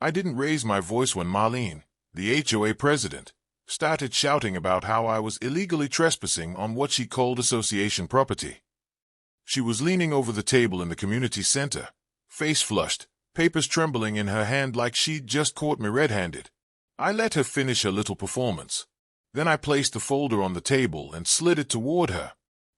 I didn't raise my voice when Marlene, the HOA president, started shouting about how I was illegally trespassing on what she called association property. She was leaning over the table in the community center, face flushed, papers trembling in her hand like she'd just caught me red-handed. I let her finish her little performance. Then I placed the folder on the table and slid it toward her.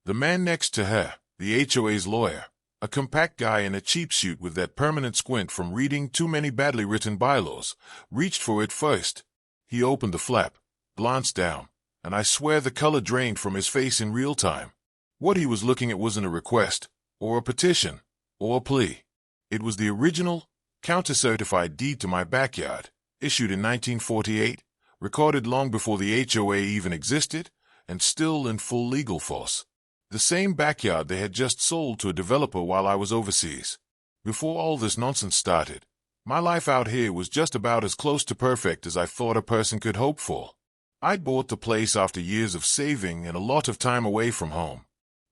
The man next to her, the HOA's lawyer, a compact guy in a cheap suit with that permanent squint from reading too many badly written bylaws, reached for it first. He opened the flap, glanced down, and I swear the color drained from his face in real time. What he was looking at wasn't a request, or a petition, or a plea. It was the original, counter-certified deed to my backyard, issued in 1948, recorded long before the HOA even existed, and still in full legal force. The same backyard they had just sold to a developer while I was overseas. Before all this nonsense started, my life out here was just about as close to perfect as I thought a person could hope for. I'd bought the place after years of saving and a lot of time away from home.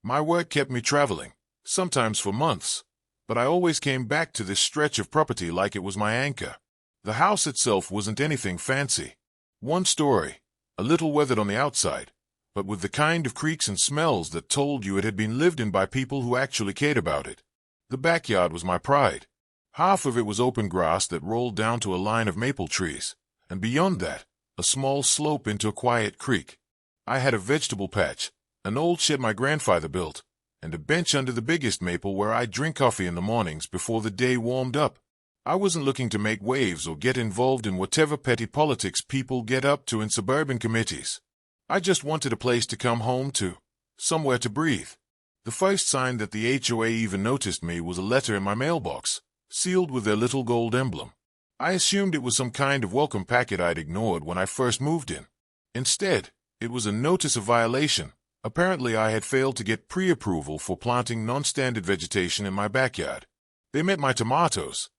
My work kept me traveling, sometimes for months, but I always came back to this stretch of property like it was my anchor. The house itself wasn't anything fancy. One story, a little weathered on the outside, but with the kind of creaks and smells that told you it had been lived in by people who actually cared about it. The backyard was my pride. Half of it was open grass that rolled down to a line of maple trees, and beyond that, a small slope into a quiet creek. I had a vegetable patch, an old shed my grandfather built, and a bench under the biggest maple where I'd drink coffee in the mornings before the day warmed up. I wasn't looking to make waves or get involved in whatever petty politics people get up to in suburban committees. I just wanted a place to come home to, somewhere to breathe. The first sign that the HOA even noticed me was a letter in my mailbox, sealed with their little gold emblem. I assumed it was some kind of welcome packet I'd ignored when I first moved in. Instead, it was a notice of violation. Apparently I had failed to get pre-approval for planting non-standard vegetation in my backyard. They meant my tomatoes.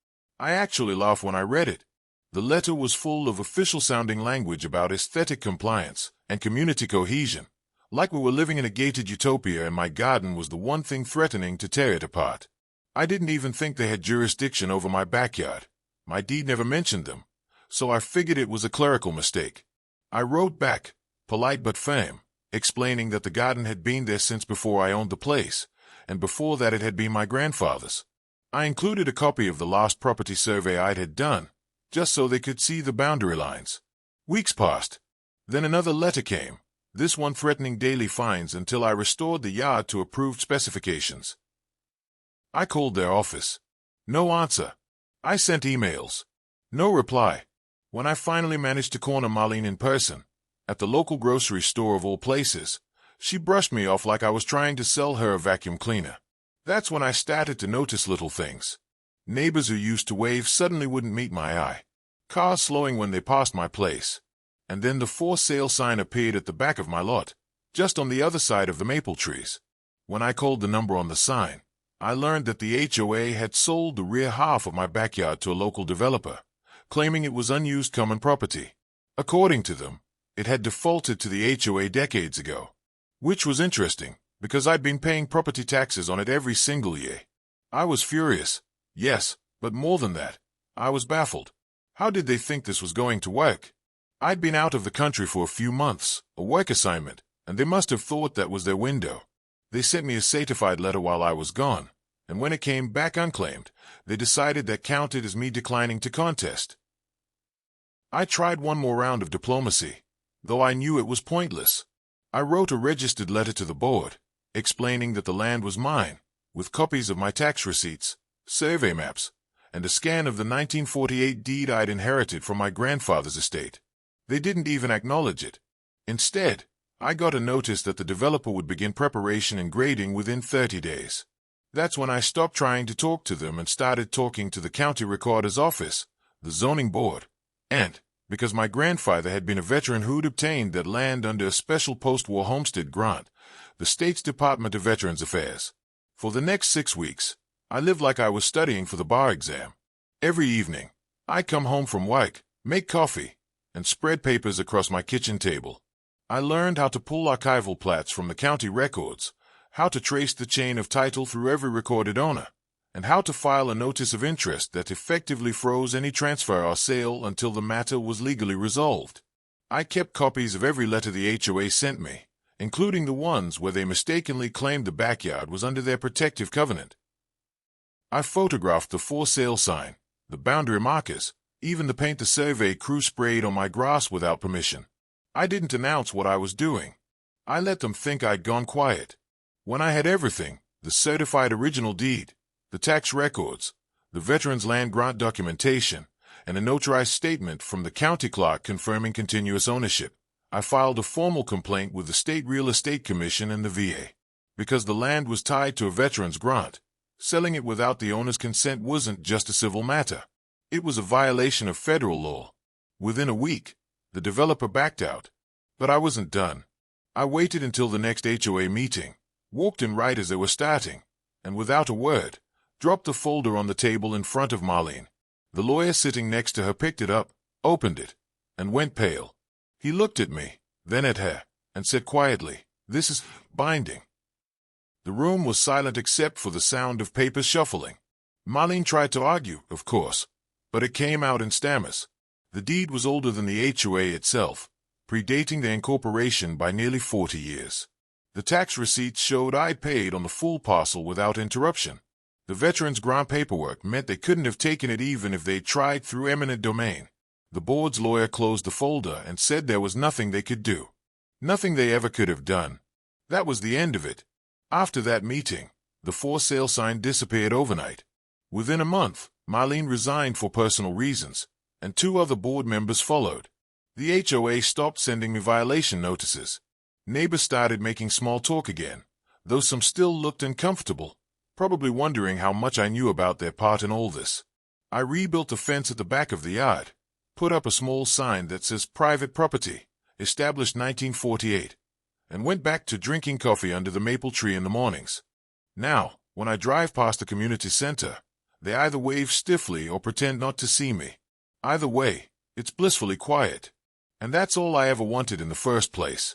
I actually laughed when I read it. The letter was full of official-sounding language about aesthetic compliance and community cohesion, like we were living in a gated utopia and my garden was the one thing threatening to tear it apart. I didn't even think they had jurisdiction over my backyard. My deed never mentioned them, so I figured it was a clerical mistake. I wrote back, polite but firm, explaining that the garden had been there since before I owned the place, and before that it had been my grandfather's. I included a copy of the last property survey I had done, just so they could see the boundary lines. Weeks passed. Then another letter came, this one threatening daily fines until I restored the yard to approved specifications. I called their office. No answer. I sent emails. No reply. When I finally managed to corner Marlene in person, at the local grocery store of all places, she brushed me off like I was trying to sell her a vacuum cleaner. That's when I started to notice little things. Neighbors who used to wave suddenly wouldn't meet my eye. Cars slowing when they passed my place. And then the for sale sign appeared at the back of my lot, just on the other side of the maple trees. When I called the number on the sign, I learned that the HOA had sold the rear half of my backyard to a local developer, claiming it was unused common property. According to them, it had defaulted to the HOA decades ago, which was interesting, because I'd been paying property taxes on it every single year. I was furious, yes, but more than that, I was baffled. How did they think this was going to work? I'd been out of the country for a few months, a work assignment, and they must have thought that was their window. They sent me a certified letter while I was gone, and when it came back unclaimed, they decided that counted as me declining to contest. I tried one more round of diplomacy, though I knew it was pointless. I wrote a registered letter to the board, explaining that the land was mine, with copies of my tax receipts, survey maps, and a scan of the 1948 deed I'd inherited from my grandfather's estate. They didn't even acknowledge it. Instead, I got a notice that the developer would begin preparation and grading within 30 days. That's when I stopped trying to talk to them and started talking to the county recorder's office, the zoning board, and, because my grandfather had been a veteran who'd obtained that land under a special post-war homestead grant, the state's Department of Veterans Affairs. For the next 6 weeks, I lived like I was studying for the bar exam. Every evening, I'd come home from work, make coffee, and spread papers across my kitchen table. I learned how to pull archival plats from the county records, how to trace the chain of title through every recorded owner, and how to file a notice of interest that effectively froze any transfer or sale until the matter was legally resolved. I kept copies of every letter the HOA sent me, including the ones where they mistakenly claimed the backyard was under their protective covenant. I photographed the for sale sign, the boundary markers, even the paint the survey crew sprayed on my grass without permission. I didn't announce what I was doing. I let them think I'd gone quiet. When I had everything, the certified original deed, the tax records, the veterans land grant documentation, and a notarized statement from the county clerk confirming continuous ownership, I filed a formal complaint with the State Real Estate Commission and the VA. Because the land was tied to a veterans grant, selling it without the owner's consent wasn't just a civil matter. It was a violation of federal law. Within a week, the developer backed out. But I wasn't done. I waited until the next HOA meeting, walked in right as they were starting, and without a word, dropped the folder on the table in front of Marlene. The lawyer sitting next to her picked it up, opened it, and went pale. He looked at me, then at her, and said quietly, "This is binding." The room was silent except for the sound of papers shuffling. Marlene tried to argue, of course, but it came out in stammers. The deed was older than the HOA itself, predating the incorporation by nearly 40 years. The tax receipts showed I'd paid on the full parcel without interruption. The veterans' grant paperwork meant they couldn't have taken it even if they'd tried through eminent domain. The board's lawyer closed the folder and said there was nothing they could do. Nothing they ever could have done. That was the end of it. After that meeting, the for sale sign disappeared overnight. Within a month, Marlene resigned for personal reasons, and 2 other board members followed. The HOA stopped sending me violation notices. Neighbors started making small talk again, though some still looked uncomfortable, probably wondering how much I knew about their part in all this. I rebuilt the fence at the back of the yard, put up a small sign that says private property, established 1948, and went back to drinking coffee under the maple tree in the mornings. Now, when I drive past the community center, they either wave stiffly or pretend not to see me. Either way, it's blissfully quiet. And that's all I ever wanted in the first place.